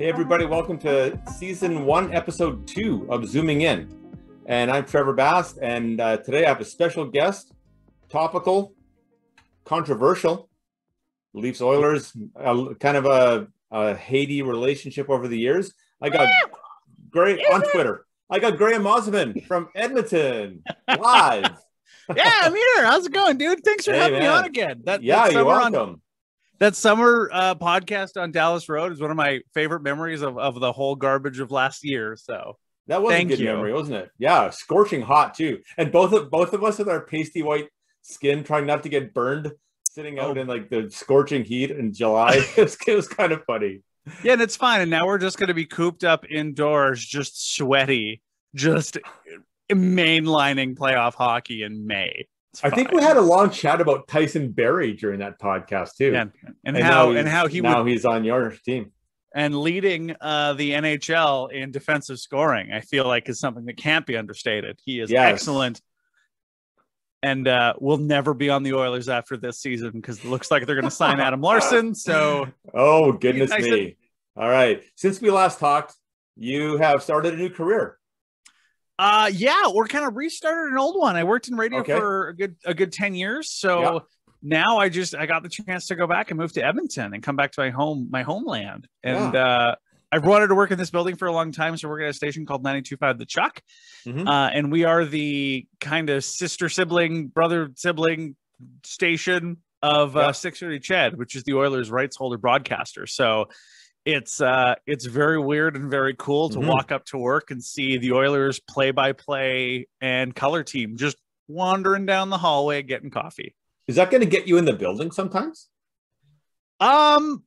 Hey everybody, welcome to Season 1, Episode 2 of Zooming In. And I'm Trevor Bast, and today I have a special guest, topical, controversial, Leafs Oilers, kind of a Haiti relationship over the years. I got on Twitter. I got Graham Mossiman from Edmonton, live. Yeah, I'm here. How's it going, dude? Thanks for having me on again. You're welcome. That summer podcast on Dallas Road is one of my favorite memories of the whole garbage of last year. So that was a good memory, wasn't it? Yeah, scorching hot too. And both of us with our pasty white skin, trying not to get burned, sitting out in like the scorching heat in July. It was kind of funny. Yeah, and it's fine. And now we're just going to be cooped up indoors, just sweaty, just mainlining playoff hockey in May. I think we had a long chat about Tyson Barrie during that podcast too, and how he's on your team and leading the NHL in defensive scoring. I feel like is something that can't be understated. He is excellent, and will never be on the Oilers after this season because it looks like they're going to sign Adam Larson. So, oh goodness me! All right, since we last talked, you have started a new career. We're kind of restarted an old one. I worked in radio for a good 10 years. So now I got the chance to go back and move to Edmonton and come back to my homeland. And I've wanted to work in this building for a long time. So we're at a station called 92.5 The Chuck. Mm-hmm. And we are the kind of brother sibling station of 630 Ched, which is the Oilers rights holder broadcaster. So it's very weird and very cool to walk up to work and see the Oilers play-by-play and color team just wandering down the hallway getting coffee. Is that going to get you in the building sometimes? In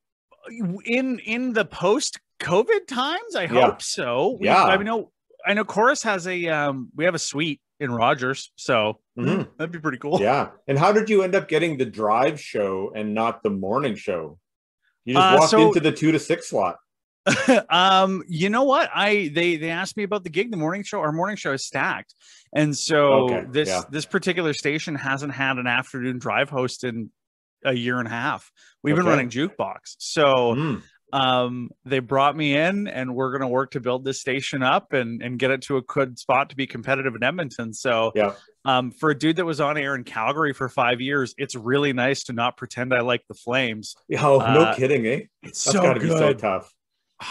the post-COVID times, I hope so. I know Chorus has we have a suite in Rogers, so that'd be pretty cool. Yeah. And how did you end up getting the drive show and not the morning show? You just walked into the 2 to 6 slot. You know what? They asked me about the gig. The morning show, our morning show is stacked. And so this particular station hasn't had an afternoon drive host in a year and a half. We've been running Jukebox. So they brought me in and we're going to work to build this station up and get it to a good spot to be competitive in Edmonton. So for a dude that was on air in Calgary for 5 years, it's really nice to not pretend I like the Flames. Oh, no kidding, eh? It's That's gotta be so tough.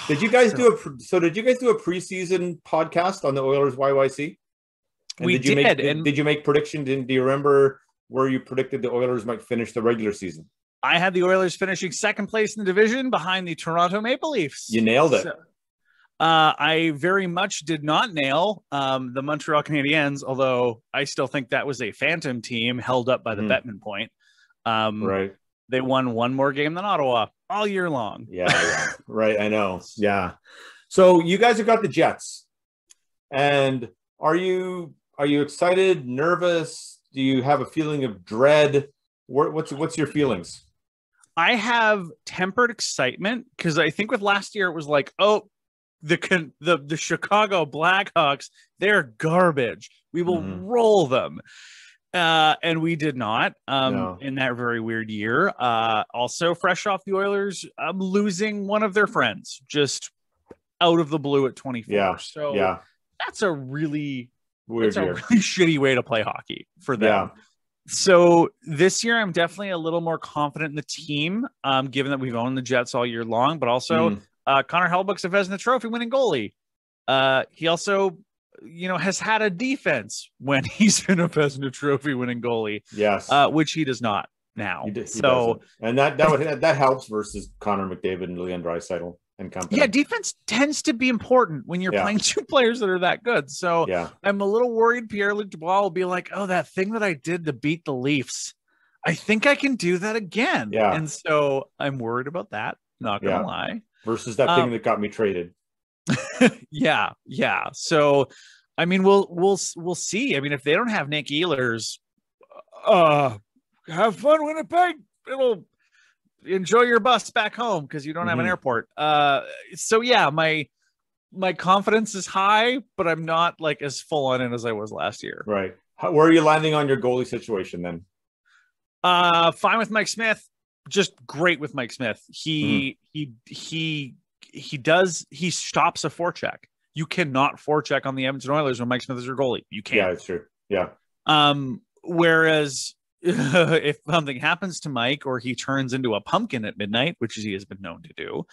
Did you guys do a preseason podcast on the OilersYYC? And we did. Did you make predictions? Do you remember where you predicted the Oilers might finish the regular season? I had the Oilers finishing second place in the division behind the Toronto Maple Leafs. You nailed it. So, I very much did not nail the Montreal Canadiens, although I still think that was a phantom team held up by the Bettman point. Right. They won one more game than Ottawa all year long. Yeah. Right. I know. Yeah. So you guys have got the Jets. And are you excited, nervous? Do you have a feeling of dread? What's your feelings? I have tempered excitement because I think with last year it was like, the Chicago Blackhawks, they're garbage. We will roll them. And we did not in that very weird year. Also fresh off the Oilers, losing one of their friends just out of the blue at 24. Yeah. So that's a really weird year. Really shitty way to play hockey for them. Yeah. So this year, I'm definitely a little more confident in the team, given that we've owned the Jets all year long, but also Connor Hellebuyck's a Vezina Trophy winning goalie. He also, has had a defense when he's been a Vezina Trophy winning goalie. Yes. Which he does not now. He doesn't. And that helps versus Connor McDavid and Leon Draisaitl and company. Yeah, defense tends to be important when you're playing two players that are that good. So I'm a little worried Pierre-Luc Dubois will be like, oh, that thing that I did to beat the Leafs, I think I can do that again. Yeah. And so I'm worried about that. Not going to lie. Versus that thing that got me traded. Yeah. So, I mean, we'll see. I mean, if they don't have Nick Ehlers, have fun, Winnipeg. It'll enjoy your bus back home because you don't have an airport. So yeah, my confidence is high, but I'm not like as full on it as I was last year. Right. Where are you landing on your goalie situation then? Fine with Mike Smith. Just great with Mike Smith. He he stops a forecheck. You cannot forecheck on the Edmonton Oilers when Mike Smith is your goalie. You can't. Yeah, it's true. Yeah. Whereas if something happens to Mike or he turns into a pumpkin at midnight, which he has been known to do,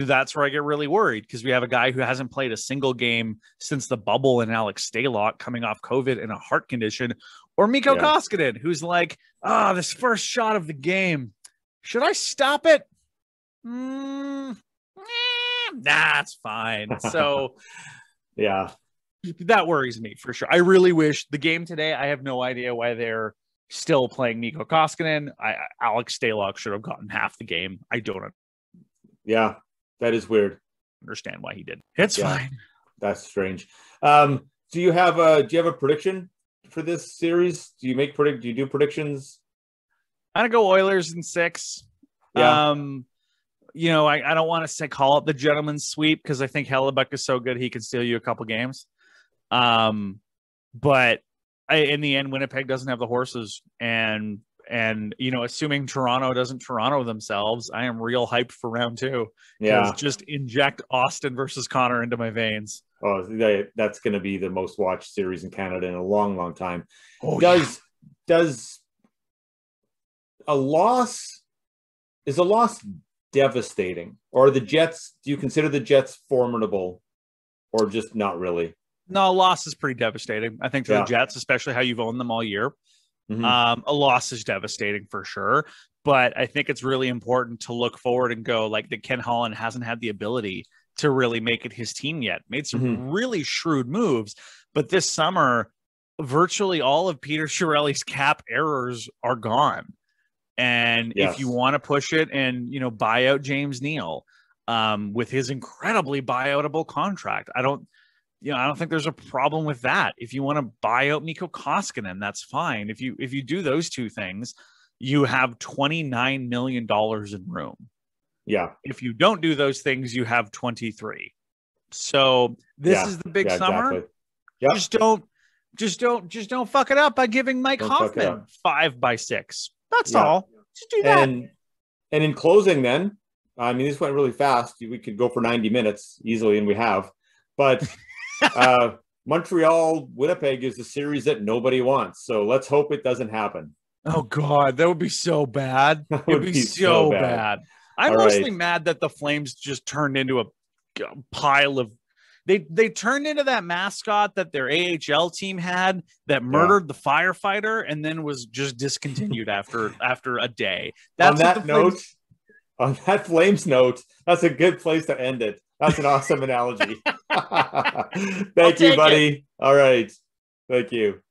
that's where I get really worried, because we have a guy who hasn't played a single game since the bubble and Alex Stalock coming off COVID in a heart condition, or Mikko Koskinen, who's like, this first shot of the game, should I stop it? Nah, it's fine. So yeah, that worries me for sure. I really wish the game today, I have no idea why they're still playing Mikko Koskinen. Alex Stalock should have gotten half the game. I don't. Yeah, that is weird. Understand why he did. It's fine. That's strange. Do you have a prediction for this series? Do you do predictions? I'm gonna go Oilers in 6. Yeah. I don't want to say call it the gentleman's sweep, because I think Hellebuck is so good he can steal you a couple games. But in the end, Winnipeg doesn't have the horses, and assuming Toronto doesn't Toronto themselves, I am real hyped for round 2. Yeah, just inject Austin versus Connor into my veins. Oh, that's going to be the most watched series in Canada in a long, long time. Does a loss devastating, or the Jets? Do you consider the Jets formidable, or just not really? No, a loss is pretty devastating. I think to the Jets, especially how you've owned them all year. A loss is devastating for sure, but I think it's really important to look forward and go like that. Ken Holland hasn't had the ability to really make it his team yet. Made some really shrewd moves, but this summer, virtually all of Peter Chiarelli's cap errors are gone. And if you want to push it and, buy out James Neal with his incredibly buyoutable contract, I don't think there's a problem with that. If you want to buy out Mikko Koskinen, that's fine. If you do those two things, you have $29 million in room. Yeah. If you don't do those things, you have 23. So this is the big summer. Exactly. Yep. Just don't fuck it up by giving Mike Hoffman 5x6. That's all. Just do that. And in closing, then, I mean, this went really fast. We could go for 90 minutes easily, and we have. But Montreal Winnipeg is a series that nobody wants. So let's hope it doesn't happen. Oh God, that would be so bad. It would be so bad. I'm mostly mad that the Flames just turned into a pile of. They turned into that mascot that their AHL team had that murdered the firefighter and then was just discontinued after a day. That's on that Flames note, that's a good place to end it. That's an awesome analogy. Thank you, buddy. All right. Thank you.